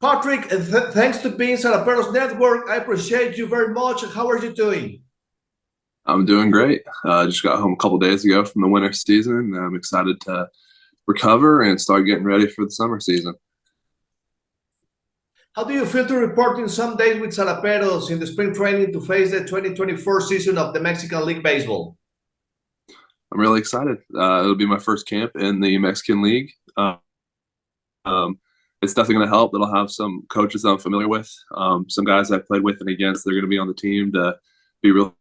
Patrick, thanks to being Saraperos Network. I appreciate you very much. How are you doing? I'm doing great. Just got home a couple days ago from the winter season. I'm excited to recover and start getting ready for the summer season. How do you feel to reporting some days with Saraperos in the spring training to face the 2024 season of the Mexican League Baseball? I'm really excited. It'll be my first camp in the Mexican League. Um, it's definitely going to help. It'll have some coaches that I'm familiar with, some guys I've played with and against. They're going to be on the team to be real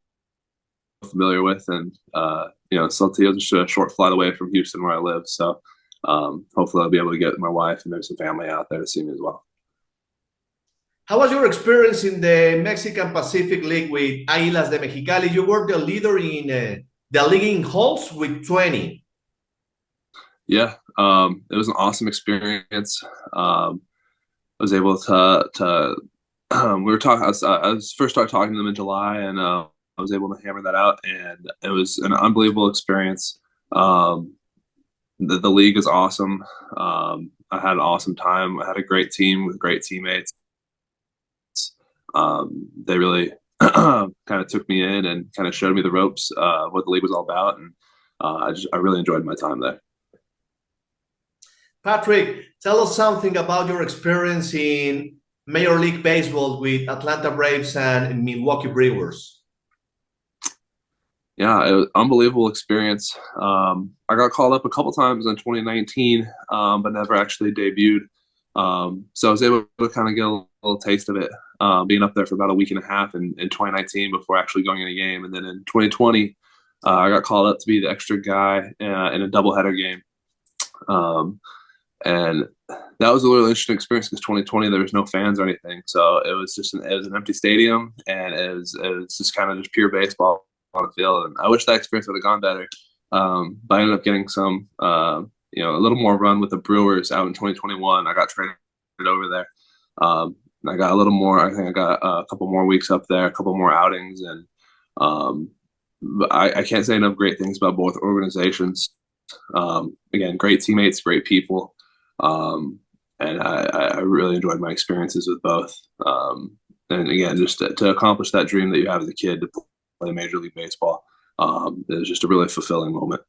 familiar with. And, Saltillo is just a short flight away from Houston where I live. So hopefully I'll be able to get my wife and maybe some family out there to see me as well. How was your experience in the Mexican Pacific League with Águilas de Mexicali? You were the leader in the league in holes with 20. Yeah, it was an awesome experience. I was able to we were talking. I was first started talking to them in July, and I was able to hammer that out, and it was an unbelievable experience. The league is awesome. I had an awesome time. I had a great team with great teammates. They really kind of took me in and kind of showed me the ropes, what the league was all about, and I really enjoyed my time there. Patrick, tell us something about your experience in Major League Baseball with Atlanta Braves and Milwaukee Brewers. Yeah, it was an unbelievable experience. I got called up a couple times in 2019, but never actually debuted. So I was able to kind of get a little taste of it, being up there for about a week and a half in 2019 before actually going in a game. And then in 2020, I got called up to be the extra guy in a doubleheader game. And that was a really interesting experience because 2020 there was no fans or anything, so it was an empty stadium, and it was just kind of just pure baseball on the field. And I wish that experience would have gone better. But I ended up getting some a little more run with the Brewers out in 2021. I got traded over there. I got a little more. I think I got a couple more weeks up there, a couple more outings, and I can't say enough great things about both organizations. Again, great teammates, great people. And I really enjoyed my experiences with both. And again, just to accomplish that dream that you have as a kid to play Major League Baseball, it was just a really fulfilling moment.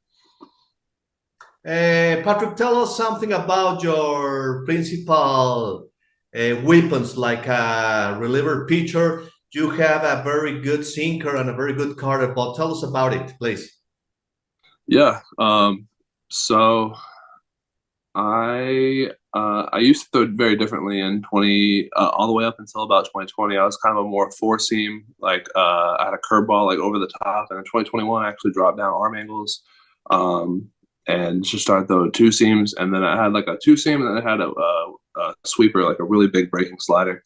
Patrick, tell us something about your principal weapons, like a reliever pitcher. You have a very good sinker and a very good cutter, but tell us about it, please. Yeah. So I used to throw it very differently in 20 all the way up until about 2020. I was kind of a more four seam, like I had a curveball like over the top, and in 2021 I actually dropped down arm angles, and just started throwing two seams, and then I had like a two seam, and then I had a sweeper, like a really big breaking slider.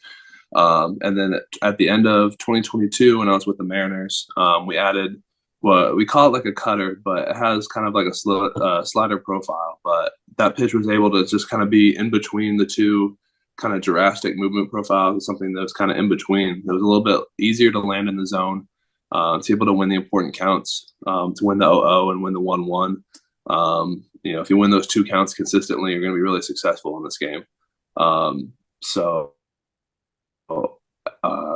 And then at the end of 2022, when I was with the Mariners, we added what we call it like a cutter, but it has kind of like a slider profile. But that pitch was able to just kind of be in between the two kind of drastic movement profiles, something that was kind of in between. It was a little bit easier to land in the zone, to be able to win the important counts, to win the 0-0 and win the 1-1. If you win those two counts consistently, you're going to be really successful in this game. So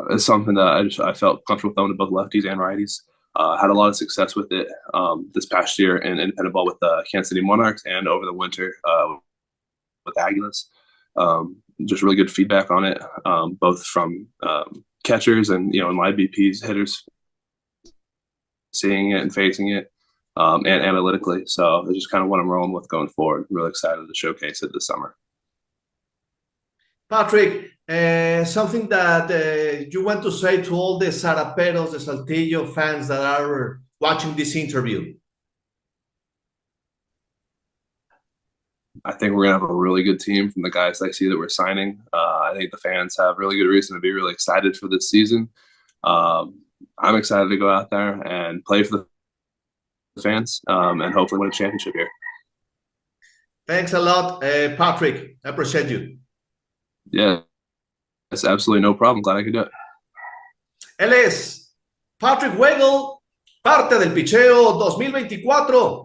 it's something that I felt comfortable throwing to both lefties and righties. Had a lot of success with it this past year in independent ball with the Kansas City Monarchs and over the winter with Águilas. Just really good feedback on it, both from catchers and and live BPs, hitters seeing it and facing it, and analytically. So it's just kind of what I'm rolling with going forward. I'm really excited to showcase it this summer. Patrick, something that you want to say to all the Saraperos de Saltillo fans that are watching this interview? I think we're going to have a really good team from the guys I see that we're signing. I think the fans have really good reason to be really excited for this season. I'm excited to go out there and play for the fans, and hopefully win a championship here. Thanks a lot, Patrick. I appreciate you. Yeah, that's absolutely no problem. Glad I could do it. Él es Patrick Weigel, parte del picheo 2024.